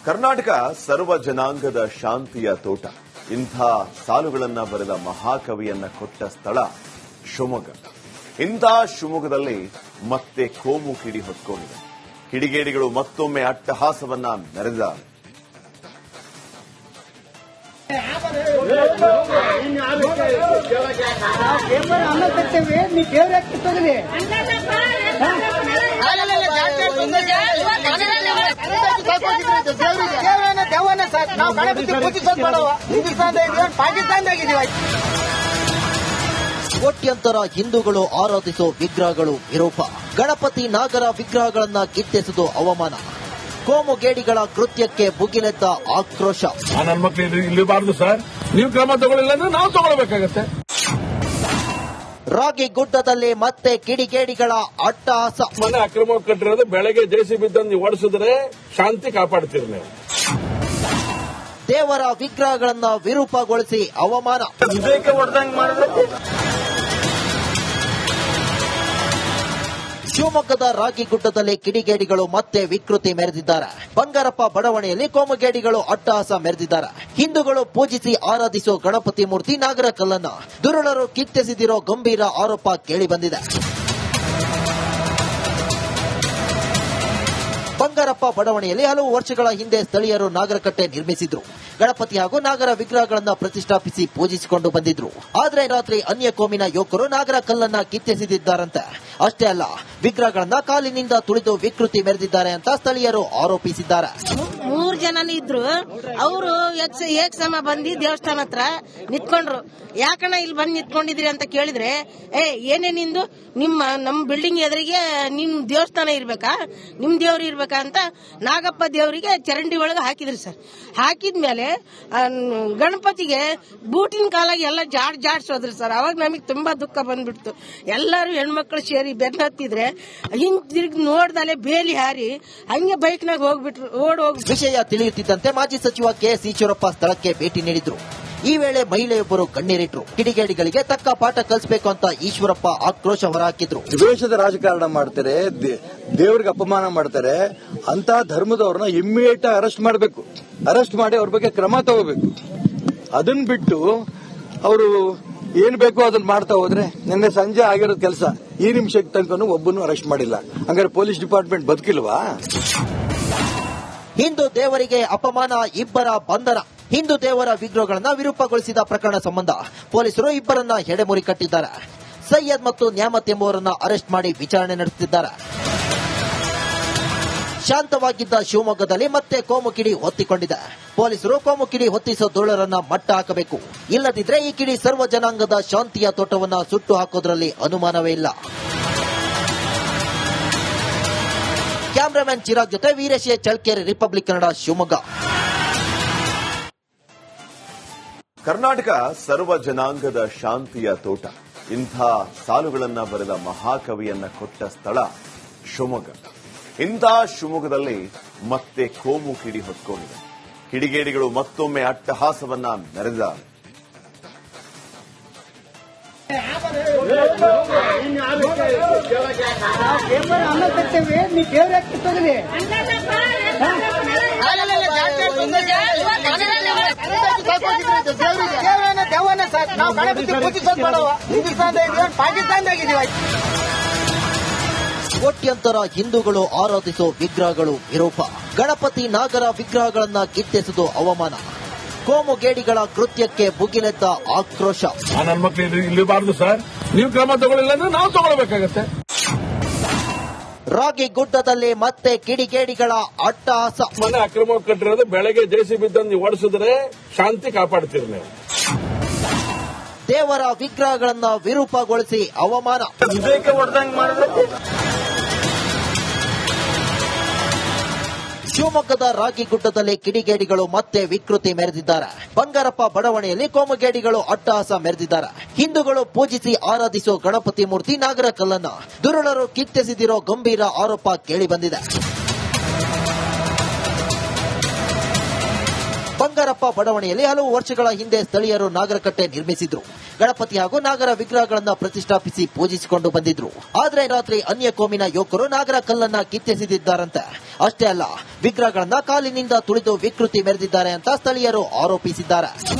ಕರ್ನಾಟಕ ಸರ್ವ ಜನಾಂಗದ ಶಾಂತಿಯ ತೋಟ. ಇಂಥ ಸಾಲುಗಳನ್ನ ಬರೆದ ಮಹಾಕವಿಯನ್ನ ಕೊಟ್ಟ ಸ್ಥಳ ಶಿವಮೊಗ್ಗ. ಇಂಥ ಶಿವಮೊಗ್ಗದಲ್ಲಿ ಮತ್ತೆ ಕೋಮು ಕಿಡಿ ಹೊತ್ಕೊಂಡಿದೆ. ಕಿಡಿಗೇಡಿಗಳು ಮತ್ತೊಮ್ಮೆ ಅಟ್ಟಹಾಸವನ್ನ ಮೆರೆದಿದ್ದಾರೆ. ಕೋಟ್ಯಂತರ ಹಿಂದೂಗಳು ಆರಾಧಿಸೋ ವಿಗ್ರಹಗಳು ವಿರೂಪ. ಗಣಪತಿ ನಾಗರ ವಿಗ್ರಹಗಳನ್ನ ಕಿತ್ತೆಸೆದು ಅವಮಾನ. ಕೋಮುಗೇಡಿಗಳ ಕೃತ್ಯಕ್ಕೆ ಭುಗಿಲೆದ್ದ ಆಕ್ರೋಶ. ನನ್ನ ಮಕ್ಕಳು ಇಲ್ಲಬಾರದು ಸರ್, ನೀವು ಕ್ರಮ ತಗೊಳ್ಳಿಲ್ಲ ಅಂದ್ರೆ ನಾವು ತಗೊಳ್ಬೇಕಾಗತ್ತೆ. ರಾಗಿಗುಡ್ಡದಲ್ಲಿ ಮತ್ತೆ ಕಿಡಿಗೇಡಿಗಳ ಅಟ್ಟಹಾಸ. ಮನೆ ಅಕ್ರಮ ಕಟ್ಟಿರೋದು ಬೆಳಗ್ಗೆ ಜೆಸಿಬಿ ತಂದು ಓಡಿಸಿದ್ರೆ ಶಾಂತಿ ಕಾಪಾಡ್ತೀರಿ ನೀವು. ದೇವರ ವಿಗ್ರಹಗಳನ್ನ ವಿರೂಪಗೊಳಿಸಿ ಅವಮಾನ. ಶಿವಮೊಗ್ಗದ ರಾಗಿಗುಡ್ಡದಲ್ಲಿ ಕಿಡಿಗೇಡಿಗಳು ಮತ್ತೆ ವಿಕೃತಿ ಮೆರೆದಿದ್ದಾರೆ. ಬಂಗಾರಪ್ಪ ಬಡಾವಣೆಯಲ್ಲಿ ಕೋಮುಗೇಡಿಗಳು ಅಟ್ಟಹಾಸ ಮೆರೆದಿದ್ದಾರೆ. ಹಿಂದೂಗಳು ಪೂಜಿಸಿ ಆರಾಧಿಸೋ ಗಣಪತಿ ಮೂರ್ತಿ ನಾಗರ ಕಲ್ಲನ್ನ ದುರುಳರು ಕಿತ್ತೆಸೆದಿರೋ ಗಂಭೀರ ಆರೋಪ ಕೇಳಿಬಂದಿದೆ. ಬಂಗಾರಪ್ಪ ಬಡಾವಣೆಯಲ್ಲಿ ಹಲವು ವರ್ಷಗಳ ಹಿಂದೆ ಸ್ಥಳೀಯರು ನಾಗರಕಟ್ಟೆ ನಿರ್ಮಿಸಿದ್ರು. ಗಣಪತಿ ಹಾಗೂ ನಾಗರ ವಿಗ್ರಹಗಳನ್ನ ಪ್ರತಿಷ್ಠಾಪಿಸಿ ಪೂಜಿಸಿಕೊಂಡು ಬಂದಿದ್ರು. ಆದ್ರೆ ರಾತ್ರಿ ಅನ್ಯ ಕೋಮಿನ ಯುವಕರು ನಾಗರ ಕಲ್ಲನ್ನ ಕಿತ್ತೆಸೆದಿದ್ದಾರಂತೆ. ಅಷ್ಟೇ ಅಲ್ಲ, ವಿಗ್ರಹಗಳನ್ನ ಕಾಲಿನಿಂದ ತುಳಿದು ವಿಕೃತಿ ಮೆರೆದಿದ್ದಾರೆ ಅಂತ ಸ್ಥಳೀಯರು ಆರೋಪಿಸಿದ್ದಾರೆ. 3 ಜನ ಇದ್ರು. ಅವರು ಏಕಸಮ ಬಂದು ದೇವಸ್ಥಾನ ಹತ್ರ ನಿಂತ್ಕೊಂಡ್ರು. ಯಾಕಣ್ಣ ಇಲ್ಲಿ ಬಂದು ನಿಂತ್ಕೊಂಡಿದ್ರಿ ಅಂತ ಕೇಳಿದ್ರೆ, ಏನೇ ನಿಂದು ನಮ್ಮ ಬಿಲ್ಡಿಂಗ್ ಎದುರಿಗೆ ನಿಮ್ ದೇವಸ್ಥಾನ ಇರ್ಬೇಕಾ, ನಿಮ್ ದೇವ್ರು ಇರ್ಬೇಕಾ ಅಂತ ನಾಗಪ್ಪ ದೇವರಿಗೆ ಚರಂಡಿ ಒಳಗೆ ಹಾಕಿದ್ರಿ ಸರ್. ಹಾಕಿದ್ಮೇಲೆ ಗಣಪತಿಗೆ ಬೂಟಿನ ಕಾಲಾಗಿ ಎಲ್ಲ ಜಾಡ್ಸೋದ್ರಿ ಸರ್. ಅವಾಗ ನಮಗೆ ತುಂಬಾ ದುಃಖ ಬಂದ್ಬಿಡ್ತು. ಎಲ್ಲರೂ ಹೆಣ್ಮಕ್ಳು ಸೇರಿ ಬೆನ್ನತ್ತಿದ್ರೆ ಹಿಂದಿರುಗಿ ನೋಡ್ದಲೆ ಬೇಲಿ ಹಾರಿ ಹಂಗೆ ಬೈಕ್ನಾಗ ಹೋಗ್ಬಿಟ್ರು. ಹೋಗ್ಬಿಟ್ರು. ವಿಷಯ ತಿಳಿಯುತ್ತಿದ್ದಂತೆ ಮಾಜಿ ಸಚಿವ ಕೆಎಸ್ ಈಶ್ವರಪ್ಪ ಸ್ಥಳಕ್ಕೆ ಭೇಟಿ ನೀಡಿದ್ರು. ಈ ವೇಳೆ ಮಹಿಳೆಯೊಬ್ಬರು ಕಣ್ಣೀರಿಟ್ರು. ಕಿಡಿಗೇಡಿಗಳಿಗೆ ತಕ್ಕ ಪಾಠ ಕಲಿಸಬೇಕು ಅಂತ ಈಶ್ವರಪ್ಪ ಆಕ್ರೋಶ ಹೊರಹಾಕಿದ್ರು. ದ್ವೇಷದ ರಾಜಕಾರಣ ಮಾಡ್ತಾರೆ, ದೇವರಿಗೆ ಅಪಮಾನ ಮಾಡ್ತಾರೆ. ಅಂತ ಧರ್ಮದವ್ರನ್ನ ಇಮ್ಮಿಡಿಯೇಟ್ ಅರೆಸ್ಟ್ ಮಾಡಬೇಕು. ಅರೆಸ್ಟ್ ಮಾಡಿ ಅವ್ರ ಬಗ್ಗೆ ಕ್ರಮ ತಗೋಬೇಕು. ಅದನ್ನ ಬಿಟ್ಟು ಅವರು ಏನ್ ಬೇಕೋ ಅದನ್ನ ಮಾಡ್ತಾ ಹೋದ್ರೆ, ನಿನ್ನೆ ಸಂಜೆ ಆಗಿರೋ ಕೆಲಸ ಈ ನಿಮಿಷಕ್ಕೆ ತನಕ ಒಬ್ಬನು ಅರೆಸ್ಟ್ ಮಾಡಿಲ್ಲ. ಹಂಗಾರೆ ಪೊಲೀಸ್ ಡಿಪಾರ್ಟ್ಮೆಂಟ್ ಬದುಕಿಲ್ವಾ? ಹಿಂದೂ ದೇವರಿಗೆ ಅಪಮಾನ, ಇಬ್ಬರ ಬಂಧನ. ಹಿಂದೂ ದೇವರ ವಿಗ್ರಹಗಳನ್ನ ವಿರೂಪಗೊಳಿಸಿದ ಪ್ರಕರಣ ಸಂಬಂಧ ಪೊಲೀಸರು ಇಬ್ಬರನ್ನ ಹೆಡೆಮುರಿ ಕಟ್ಟಿದ್ದಾರೆ. ಸೈಯದ್ ಮತ್ತು ನ್ಯಾಮತ್ ಎಂಬುವರನ್ನ ಅರೆಸ್ಟ್ ಮಾಡಿ ವಿಚಾರಣೆ ನಡೆಸುತ್ತಿದ್ದಾರೆ. ಶಾಂತವಾಗಿದ್ದ ಶಿವಮೊಗ್ಗದಲ್ಲಿ ಮತ್ತೆ ಕೋಮುಕಿಡಿ ಹೊತ್ತಿಕೊಂಡಿದೆ. ಪೊಲೀಸರು ಕೋಮುಕಿಡಿ ಹೊತ್ತಿಸೋ ದುರುಳರನ್ನ ಮಟ್ಟ ಹಾಕಬೇಕು. ಇಲ್ಲದಿದ್ರೆ ಈ ಕಿಡಿ ಸರ್ವ ಜನಾಂಗದ ಶಾಂತಿಯ ತೋಟವನ್ನ ಸುಟ್ಟು ಹಾಕೋದ್ರಲ್ಲಿ ಅನುಮಾನವೇ ಇಲ್ಲ. ಕ್ಯಾಮರಾಮನ್ ಚಿರಾಗ್ ಜೊತೆ ವೀರೇಶ್ ಚಳ್ಕೆರೆ, ರಿಪಬ್ಲಿಕ್ ಕನ್ನಡ, ಶಿವಮೊಗ್ಗ. ಕರ್ನಾಟಕ ಸರ್ವ ಜನಾಂಗದ ಶಾಂತಿಯ ತೋಟ. ಇಂಥ ಸಾಲುಗಳನ್ನ ಬರೆದ ಮಹಾಕವಿಯನ್ನ ಕೊಟ್ಟ ಸ್ಥಳ ಶಿವಮೊಗ್ಗ. ಇಂಥ ಶಿವಮೊಗ್ಗದಲ್ಲಿ ಮತ್ತೆ ಕೋಮು ಕಿಡಿ ಹೊತ್ಕೊಂಡಿದೆ. ಕಿಡಿಗೇಡಿಗಳು ಮತ್ತೊಮ್ಮೆ ಅಟ್ಟಹಾಸವನ್ನ ಮೆರೆದಿದ್ದಾರೆ. ಕೋಟ್ಯಂತರ ಹಿಂದೂಗಳು ಆರಾಧಿಸೋ ವಿಗ್ರಹಗಳು ವಿರೂಪ. ಗಣಪತಿ ನಾಗರ ವಿಗ್ರಹಗಳನ್ನ ಕಿತ್ತೆಸೆದು ಅವಮಾನ. ಕೋಮುಗೇಡಿಗಳ ಕೃತ್ಯಕ್ಕೆ ಭುಗಿಲೆದ್ದ ಆಕ್ರೋಶ. ನನ್ನ ಮಕ್ಕಳು ಇಲ್ಲಬಾರದು ಸರ್, ನೀವು ಕ್ರಮ ತಗೊಳ್ಳಿಲ್ಲ ಅಂದ್ರೆ ನಾವು ತಗೊಳ್ಬೇಕಾಗತ್ತೆ. ರಾಗಿಗುಡ್ಡದಲ್ಲಿ ಮತ್ತೆ ಕಿಡಿಗೇಡಿಗಳ ಅಟ್ಟಹಾಸ. ಮನೆ ಅಕ್ರಮ ಕಟ್ಟಿರೋದು ಬೆಳಗ್ಗೆ ಜೆಸಿಬಿ ತಂದು ಓಡಿಸಿದ್ರೆ ಶಾಂತಿ ಕಾಪಾಡ್ತೀರಿ ನೀವು. ದೇವರ ವಿಗ್ರಹಗಳನ್ನ ವಿರೂಪಗೊಳಿಸಿ ಅವಮಾನ. ಶಿವಮೊಗ್ಗದ ರಾಗಿಗುಡ್ಡದಲ್ಲಿ ಕಿಡಿಗೇಡಿಗಳು ಮತ್ತೆ ವಿಕೃತಿ ಮೆರೆದಿದ್ದಾರೆ. ಬಂಗಾರಪ್ಪ ಬಡಾವಣೆಯಲ್ಲಿ ಕೋಮುಗೇಡಿಗಳು ಅಟ್ಟಹಾಸ ಮೆರೆದಿದ್ದಾರೆ. ಹಿಂದೂಗಳು ಪೂಜಿಸಿ ಆರಾಧಿಸೋ ಗಣಪತಿ ಮೂರ್ತಿ ನಾಗರ ಕಲ್ಲನ್ನ ದುರುಳರು ಕಿತ್ತೆಸೆದಿರೋ ಗಂಭೀರ ಆರೋಪ ಕೇಳಿಬಂದಿದೆ. ಬಂಗಾರಪ್ಪ ಬಡಾವಣೆಯಲ್ಲಿ ಹಲವು ವರ್ಷಗಳ ಹಿಂದೆ ಸ್ಥಳೀಯರು ನಾಗರಕಟ್ಟೆ ನಿರ್ಮಿಸಿದ್ರು. ಗಣಪತಿ ಹಾಗೂ ನಾಗರ ವಿಗ್ರಹಗಳನ್ನ ಪ್ರತಿಷ್ಠಾಪಿಸಿ ಪೂಜಿಸಿಕೊಂಡು ಬಂದಿದ್ರು. ಆದ್ರೆ ರಾತ್ರಿ ಅನ್ಯ ಕೋಮಿನ ಯುವಕರು ನಾಗರ ಕಲ್ಲನ್ನ ಕಿತ್ತೆಸೆದಿದ್ದಾರಂತೆ. ಅಷ್ಟೇ ಅಲ್ಲ, ವಿಗ್ರಹಗಳನ್ನ ಕಾಲಿನಿಂದ ತುಳಿದು ವಿಕೃತಿ ಮೆರೆದಿದ್ದಾರೆ ಅಂತ ಸ್ಥಳೀಯರು ಆರೋಪಿಸಿದ್ದಾರೆ.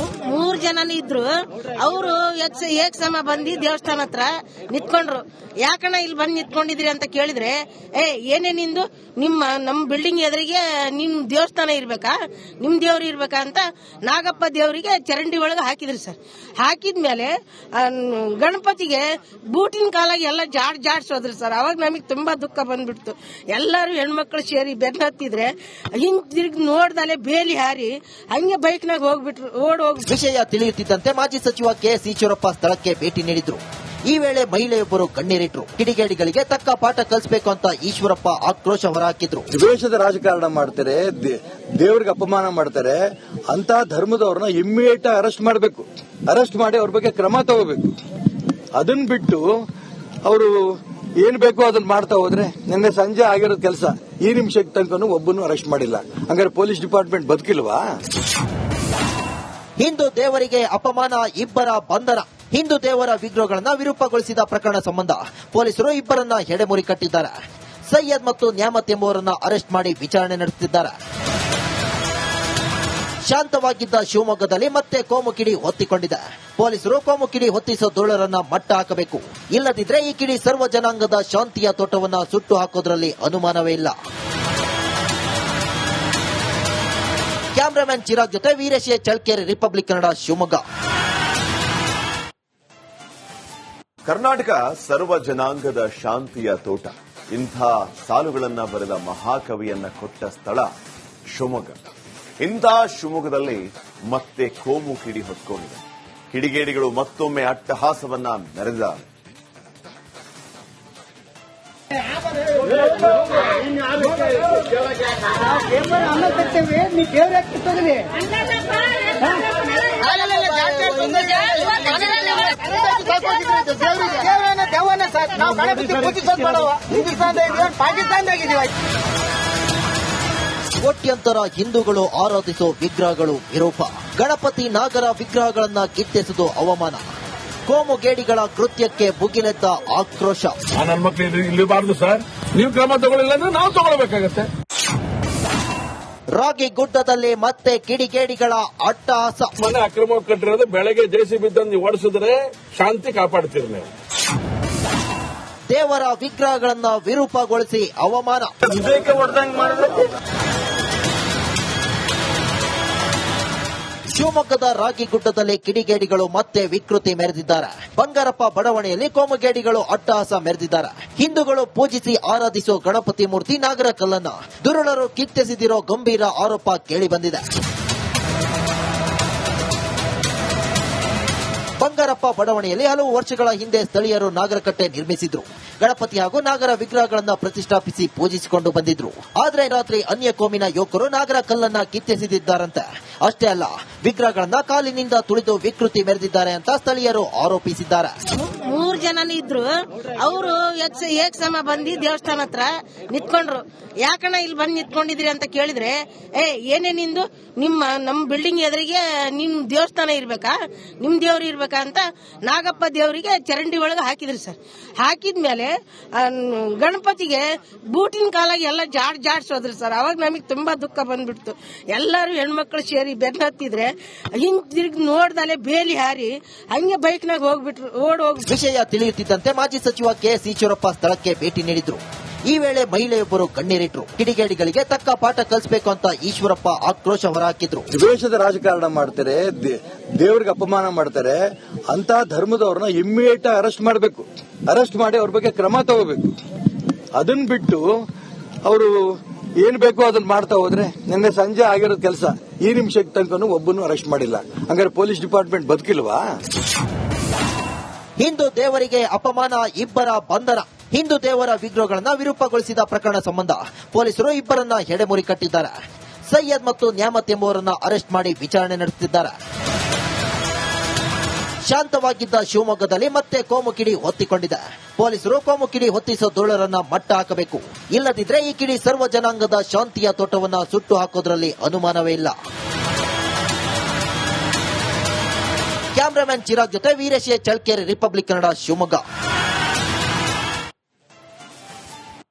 3 ಜನ ಇದ್ರು. ಅವರು ಏಕಸಮ ಬಂದು ದೇವಸ್ಥಾನ ಹತ್ರ ನಿಂತ್ಕೊಂಡ್ರು. ಯಾಕಣ್ಣ ಇಲ್ಲಿ ಬಂದು ನಿಂತ್ಕೊಂಡಿದ್ರಿ ಅಂತ ಕೇಳಿದ್ರೆ, ಏನೇ ನಿಂದು ನಮ್ಮ ಬಿಲ್ಡಿಂಗ್ ಎದುರಿಗೆ ನಿಮ್ ದೇವಸ್ಥಾನ ಇರ್ಬೇಕಾ, ನಿಮ್ ದೇವ್ರು ಇರ್ಬೇಕಾ ಅಂತ ನಾಗಪ್ಪ ದೇವರಿಗೆ ಚರಂಡಿ ಒಳಗೆ ಹಾಕಿದ್ರಿ ಸರ್. ಹಾಕಿದ್ಮೇಲೆ ಗಣಪತಿಗೆ ಬೂಟಿನ ಕಾಲಾಗಿ ಎಲ್ಲ ಜಾಡ್ಸೋದ್ರಿ ಸರ್. ಅವಾಗ ನಮಗೆ ತುಂಬಾ ದುಃಖ ಬಂದ್ಬಿಡ್ತು. ಎಲ್ಲರೂ ಹೆಣ್ಮಕ್ಳು ಸೇರಿ ಬೆನ್ನತ್ತಿದ್ರೆ ಹಿಂದಿರುಗಿ ನೋಡ್ದಲೆ ಬೇಲಿ ಹಾರಿ ಹಂಗೆ ಬೈಕ್ನಾಗ ಹೋಗ್ಬಿಟ್ರು. ಹೋಗ್ಬಿಟ್ರು. ವಿಷಯ ತಿಳಿಯುತ್ತಿದ್ದಂತೆ ಮಾಜಿ ಸಚಿವ ಕೆಎಸ್ ಈಶ್ವರಪ್ಪ ಸ್ಥಳಕ್ಕೆ ಭೇಟಿ ನೀಡಿದ್ರು. ಈ ವೇಳೆ ಮಹಿಳೆಯೊಬ್ಬರು ಕಣ್ಣೀರಿಟ್ರು. ಕಿಡಿಗೇಡಿಗಳಿಗೆ ತಕ್ಕ ಪಾಠ ಕಲಿಸಬೇಕು ಅಂತ ಈಶ್ವರಪ್ಪ ಆಕ್ರೋಶ ಹೊರಹಾಕಿದ್ರು. ದ್ವೇಷದ ರಾಜಕಾರಣ ಮಾಡ್ತಾರೆ, ದೇವರಿಗೆ ಅಪಮಾನ ಮಾಡ್ತಾರೆ. ಅಂತ ಧರ್ಮದವ್ರನ್ನ ಇಮ್ಮಿಡಿಯೇಟ್ ಅರೆಸ್ಟ್ ಮಾಡಬೇಕು. ಅರೆಸ್ಟ್ ಮಾಡಿ ಅವ್ರ ಬಗ್ಗೆ ಕ್ರಮ ತಗೋಬೇಕು. ಅದನ್ನ ಬಿಟ್ಟು ಅವರು ಏನ್ ಬೇಕೋ ಅದನ್ನ ಮಾಡ್ತಾ ಹೋದ್ರೆ, ನಿನ್ನೆ ಸಂಜೆ ಆಗಿರೋ ಕೆಲಸ ಈ ನಿಮಿಷಕ್ಕೆ ತನಕ ಒಬ್ಬನು ಅರೆಸ್ಟ್ ಮಾಡಿಲ್ಲ. ಹಂಗಾರೆ ಪೊಲೀಸ್ ಡಿಪಾರ್ಟ್ಮೆಂಟ್ ಬದುಕಿಲ್ವಾ? ಹಿಂದೂ ದೇವರಿಗೆ ಅಪಮಾನ, ಇಬ್ಬರ ಬಂಧನ. ಹಿಂದೂ ದೇವರ ವಿಗ್ರಹಗಳನ್ನ ವಿರೂಪಗೊಳಿಸಿದ ಪ್ರಕರಣ ಸಂಬಂಧ ಪೊಲೀಸರು ಇಬ್ಬರನ್ನ ಎಡೆಮುರಿ ಕಟ್ಟಿದ್ದಾರೆ. ಸೈಯದ್ ಮತ್ತು ನ್ಯಾಮತ್ ಎಂಬುವರನ್ನ ಅರೆಸ್ಟ್ ಮಾಡಿ ವಿಚಾರಣೆ ನಡೆಸುತ್ತಿದ್ದಾರೆ. ಶಾಂತವಾಗಿದ್ದ ಶಿವಮೊಗ್ಗದಲ್ಲಿ ಮತ್ತೆ ಕೋಮು ಕಿಡಿ ಹೊತ್ತಿಕೊಂಡಿದೆ. ಪೊಲೀಸರು ಕೋಮು ಕಿಡಿ ಹೊತ್ತಿಸೋ ಧೂಳರನ್ನ ಮಟ್ಟ ಹಾಕಬೇಕು. ಇಲ್ಲದಿದ್ರೆ ಈ ಕಿಡಿ ಸರ್ವ ಜನಾಂಗದ ಶಾಂತಿಯ ತೋಟವನ್ನ ಸುಟ್ಟು ಹಾಕೋದ್ರಲ್ಲಿ ಅನುಮಾನವೇ ಇಲ್ಲ. ಕ್ಯಾಮರಾಮನ್ ಚಿರಾಗ್ ಜೊತೆ ವೀರೇಶ್ ಚಳ್ಕೆರೆ, ರಿಪಬ್ಲಿಕ್ ಕನ್ನಡ, ಶಿವಮೊಗ್ಗ. ಕರ್ನಾಟಕ ಸರ್ವ ಜನಾಂಗದ ಶಾಂತಿಯ ತೋಟ. ಇಂಥ ಸಾಲುಗಳನ್ನ ಬರೆದ ಮಹಾಕವಿಯನ್ನ ಕೊಟ್ಟ ಸ್ಥಳ ಶಿವಮೊಗ್ಗ. ಇಂಥ ಶಿವಮೊಗ್ಗದಲ್ಲಿ ಮತ್ತೆ ಕೋಮು ಕಿಡಿ ಹೊತ್ಕೊಂಡಿದೆ. ಕಿಡಿಗೇಡಿಗಳು ಮತ್ತೊಮ್ಮೆ ಅಟ್ಟಹಾಸವನ್ನ ಮೆರೆದಿದ್ದಾರೆ. ಕೋಟ್ಯಂತರ ಹಿಂದೂಗಳು ಆರಾಧಿಸೋ ವಿಗ್ರಹಗಳು ವಿರೂಪ. ಗಣಪತಿ ನಾಗರ ವಿಗ್ರಹಗಳನ್ನ ಕಿತ್ತೆಸೆದು ಅವಮಾನ. ಕೋಮುಗೇಡಿಗಳ ಕೃತ್ಯಕ್ಕೆ ಭುಗಿಲೆದ್ದ ಆಕ್ರೋಶ. ನನ್ನ ಮಕ್ಕಳು ಇಲ್ಲಿಬಾರ್ದು ಸರ್, ನೀವು ಕ್ರಮ ತಗೊಳ್ಳಿಲ್ಲ ಅಂದ್ರೆ ನಾವು ತಗೊಳ್ಬೇಕಾಗತ್ತೆ. ರಾಗಿಗುಡ್ಡದಲ್ಲಿ ಮತ್ತೆ ಕಿಡಿಗೇಡಿಗಳ ಅಟ್ಟಹಾಸ. ಮನೆ ಅಕ್ರಮ ಕಟ್ಟಿರೋದು ಬೆಳಗ್ಗೆ JCB ತಂದು ಓಡಿಸಿದ್ರೆ ಶಾಂತಿ ಕಾಪಾಡ್ತೀರಿ ನೀವು. ದೇವರ ವಿಗ್ರಹಗಳನ್ನ ವಿರೂಪಗೊಳಿಸಿ ಅವಮಾನ. ಶಿವಮೊಗ್ಗದ ರಾಗಿಗುಡ್ಡದಲ್ಲಿ ಕಿಡಿಗೇಡಿಗಳು ಮತ್ತೆ ವಿಕೃತಿ ಮೆರೆದಿದ್ದಾರೆ. ಬಂಗಾರಪ್ಪ ಬಡಾವಣೆಯಲ್ಲಿ ಕೋಮುಗೇಡಿಗಳು ಅಟ್ಟಹಾಸ ಮೆರೆದಿದ್ದಾರೆ. ಹಿಂದೂಗಳು ಪೂಜಿಸಿ ಆರಾಧಿಸೋ ಗಣಪತಿ ಮೂರ್ತಿ ನಾಗರ ಕಲ್ಲನ್ನ ದುರುಳರು ಕಿತ್ತೆಸೆದಿರೋ ಗಂಭೀರ ಆರೋಪ ಕೇಳಿಬಂದಿದೆ. ಬಂಗಾರಪ್ಪ ಬಡಾವಣೆಯಲ್ಲಿ ಹಲವು ವರ್ಷಗಳ ಹಿಂದೆ ಸ್ಥಳೀಯರು ನಾಗರಕಟ್ಟೆ ನಿರ್ಮಿಸಿದ್ರು. ಗಣಪತಿ ಹಾಗೂ ನಾಗರ ವಿಗ್ರಹಗಳನ್ನ ಪ್ರತಿಷ್ಠಾಪಿಸಿ ಪೂಜಿಸಿಕೊಂಡು ಬಂದಿದ್ರು. ಆದ್ರೆ ರಾತ್ರಿ ಅನ್ಯ ಕೋಮಿನ ಯುವಕರು ನಾಗರ ಕಲ್ಲನ್ನ ಕಿತ್ತೆಸೆದಿದ್ದಾರಂತೆ. ಅಷ್ಟೇ ಅಲ್ಲ, ವಿಗ್ರಹಗಳನ್ನ ಕಾಲಿನಿಂದ ತುಳಿದು ವಿಕೃತಿ ಮೆರೆದಿದ್ದಾರೆ ಅಂತ ಸ್ಥಳೀಯರು ಆರೋಪಿಸಿದ್ದಾರೆ. 3 ಜನ ಇದ್ರು. ಅವರು ಏಕಸಮ ಬಂದು ದೇವಸ್ಥಾನ ಹತ್ರ ನಿಂತ್ಕೊಂಡ್ರು. ಯಾಕಣ್ಣ ಇಲ್ಲಿ ಬಂದು ನಿಂತ್ಕೊಂಡಿದ್ರಿ ಅಂತ ಕೇಳಿದ್ರೆ, ಏನೇ ನಿಂದು ನಮ್ಮ ಬಿಲ್ಡಿಂಗ್ ಎದುರಿಗೆ ನಿಮ್ ದೇವಸ್ಥಾನ ಇರ್ಬೇಕಾ, ನಿಮ್ ದೇವ್ರು ಇರ್ಬೇಕಾ ಅಂತ ನಾಗಪ್ಪ ದೇವರಿಗೆ ಚರಂಡಿ ಒಳಗೆ ಹಾಕಿದ್ರಿ ಸರ್. ಹಾಕಿದ್ಮೇಲೆ ಗಣಪತಿಗೆ ಬೂಟಿನ ಕಾಲಾಗಿ ಎಲ್ಲ ಜಾಡ್ಸೋದ್ರಿ ಸರ್. ಅವಾಗ ನಮಗೆ ತುಂಬಾ ದುಃಖ ಬಂದ್ಬಿಡ್ತು. ಎಲ್ಲರೂ ಹೆಣ್ಮಕ್ಳು ಸೇರಿ ಬೆನ್ನತ್ತಿದ್ರೆ ಹಿಂದಿರುಗಿ ನೋಡ್ದಲೆ ಬೇಲಿ ಹಾರಿ ಹಂಗೆ ಬೈಕ್ನಾಗ ಹೋಗ್ಬಿಟ್ರು. ಹೋಗ್ಬಿಟ್ರು. ವಿಷಯ ತಿಳಿಯುತ್ತಿದ್ದಂತೆ ಮಾಜಿ ಸಚಿವ ಕೆಎಸ್ ಈಶ್ವರಪ್ಪ ಸ್ಥಳಕ್ಕೆ ಭೇಟಿ ನೀಡಿದ್ರು. ಈ ವೇಳೆ ಮಹಿಳೆಯೊಬ್ಬರು ಕಣ್ಣೀರಿಟ್ರು. ಕಿಡಿಗೇಡಿಗಳಿಗೆ ತಕ್ಕ ಪಾಠ ಕಲಿಸಬೇಕು ಅಂತ ಈಶ್ವರಪ್ಪ ಆಕ್ರೋಶ ಹೊರಹಾಕಿದ್ರು. ದ್ವೇಷದ ರಾಜಕಾರಣ ಮಾಡ್ತಾರೆ, ದೇವರಿಗೆ ಅಪಮಾನ ಮಾಡ್ತಾರೆ. ಅಂತ ಧರ್ಮದವ್ರನ್ನ ಇಮ್ಮಿಡಿಯೇಟ್ ಅರೆಸ್ಟ್ ಮಾಡಬೇಕು. ಅರೆಸ್ಟ್ ಮಾಡಿ ಅವ್ರ ಬಗ್ಗೆ ಕ್ರಮ ತಗೋಬೇಕು. ಅದನ್ನ ಬಿಟ್ಟು ಅವರು ಏನ್ ಬೇಕೋ ಅದನ್ನ ಮಾಡ್ತಾ ಹೋದ್ರೆ, ನಿನ್ನೆ ಸಂಜೆ ಆಗಿರೋ ಕೆಲಸ ಈ ನಿಮಿಷಕ್ಕೆ ತನಕ ಒಬ್ಬನು ಅರೆಸ್ಟ್ ಮಾಡಿಲ್ಲ. ಹಂಗಾರೆ ಪೊಲೀಸ್ ಡಿಪಾರ್ಟ್ಮೆಂಟ್ ಬದುಕಿಲ್ವಾ? ಹಿಂದೂ ದೇವರಿಗೆ ಅಪಮಾನ, ಇಬ್ಬರ ಬಂಧನ. ಹಿಂದೂ ದೇವರ ವಿಗ್ರಹಗಳನ್ನ ವಿರೂಪಗೊಳಿಸಿದ ಪ್ರಕರಣ ಸಂಬಂಧ ಪೊಲೀಸರು ಇಬ್ಬರನ್ನ ಎಡೆಮುರಿ ಕಟ್ಟಿದ್ದಾರೆ. ಸೈಯದ್ ಮತ್ತು ನ್ಯಾಮತ್ ಎಂಬುವರನ್ನ ಅರೆಸ್ಟ್ ಮಾಡಿ ವಿಚಾರಣೆ ನಡೆಸುತ್ತಿದ್ದಾರೆ. ಶಾಂತವಾಗಿದ್ದ ಶಿವಮೊಗ್ಗದಲ್ಲಿ ಮತ್ತೆ ಕೋಮು ಕಿಡಿ ಹೊತ್ತಿಕೊಂಡಿದೆ. ಪೊಲೀಸರು ಕೋಮು ಕಿಡಿ ಹೊತ್ತಿಸೋ ಧೂಳರನ್ನ ಮಟ್ಟ ಹಾಕಬೇಕು. ಇಲ್ಲದಿದ್ರೆ ಈ ಕಿಡಿ ಸರ್ವ ಜನಾಂಗದ ಶಾಂತಿಯ ತೋಟವನ್ನ ಸುಟ್ಟು ಹಾಕೋದ್ರಲ್ಲಿ ಅನುಮಾನವೇ ಇಲ್ಲ. ಕ್ಯಾಮರಾಮನ್ ಚಿರಾಗ್ ಜೊತೆ ವೀರೇಶ್ ಚಳ್ಕೆರೆ, ರಿಪಬ್ಲಿಕ್ ಕನ್ನಡ, ಶಿವಮೊಗ್ಗ.